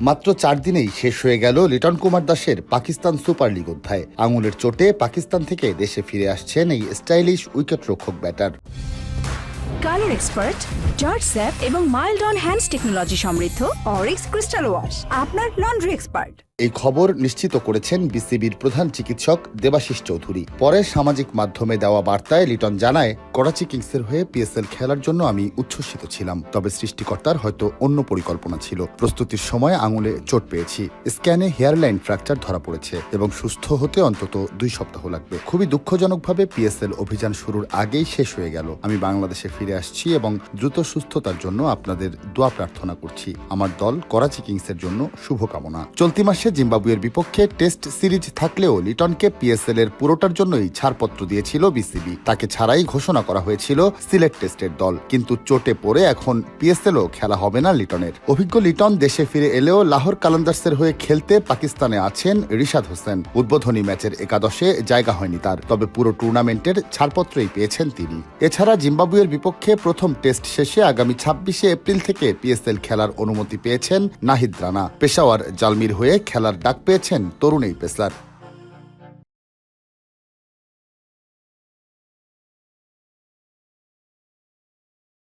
মাত্র 4 দিনেই শেষ হয়ে গেল লিটন কুমার দাসের পাকিস্তান সুপার লিগ অধ্যায়। আঙুলের চোটে পাকিস্তান থেকে দেশে ফিরে আসছেন এই স্টাইলিশ উইকেটরক্ষক ব্যাটার। কালার এক্সপার্ট, জর্জ স্যাপ এবং মাইল্ড অন হ্যান্ডস টেকনোলজি সমৃদ্ধ অরিক্স ক্রিস্টাল ওয়াশ আপনার লন্ড্রি এক্সপার্ট। এই খবর নিশ্চিত করেছেন বিসিবির প্রধান চিকিৎসক দেবাশিস চৌধুরী। পরে সামাজিক মাধ্যমে দেওয়া বার্তায় লিটন জানায়, করাচি কিংসের হয়ে পিএসএল খেলার জন্য আমি উচ্ছ্বসিত ছিলাম, তবে সৃষ্টিকর্তার হয়তো অন্য পরিকল্পনা ছিল। প্রস্তুতির সময় আঙুলে চোট পেয়েছি, স্ক্যানে হেয়ারলাইন ফ্র্যাকচার ধরা পড়েছে এবং সুস্থ হতে অন্তত 2 সপ্তাহ লাগবে। খুবই দুঃখজনকভাবে পিএসএল অভিযান শুরুর আগেই শেষ হয়ে গেল। আমি বাংলাদেশে ফিরে আসছি এবং দ্রুত সুস্থতার জন্য আপনাদের দোয়া প্রার্থনা করছি। আমার দল করাচি কিংসের জন্য শুভকামনা। চলতি মাসে জিম্বাবুয়ের বিপক্ষে টেস্ট সিরিজ থাকলেও লিটনকে পিএসএল এর পুরোটার জন্যই ছাড়পত্র দিয়েছিল বিসিবি। তাকে ছাড়াই ঘোষণা করা হয়েছিল সিলেট টেস্টের দল, কিন্তু চোটে পড়ে এখন পিএসএলও খেলা হবে না লিটনের। অভিজ্ঞ লিটন দেশে ফিরে এলেও লাহোর কালান্দার্সের হয়ে খেলতে পাকিস্তানে আছেন রিশাদ হোসেন। উদ্বোধনী ম্যাচের একাদশে জায়গা হয়নি তার, তবে পুরো টুর্নামেন্টের ছাড়পত্রই পেয়েছেন তিনি। এছাড়া জিম্বাবুয়ের বিপক্ষে প্রথম টেস্ট শেষে আগামী 26শে এপ্রিল থেকে পিএসএল খেলার অনুমতি পেয়েছেন নাহিদ রানা। পেশাওয়ার জালমির হয়ে খেলার ডাক পেয়েছেন তরুণ এই পেসার।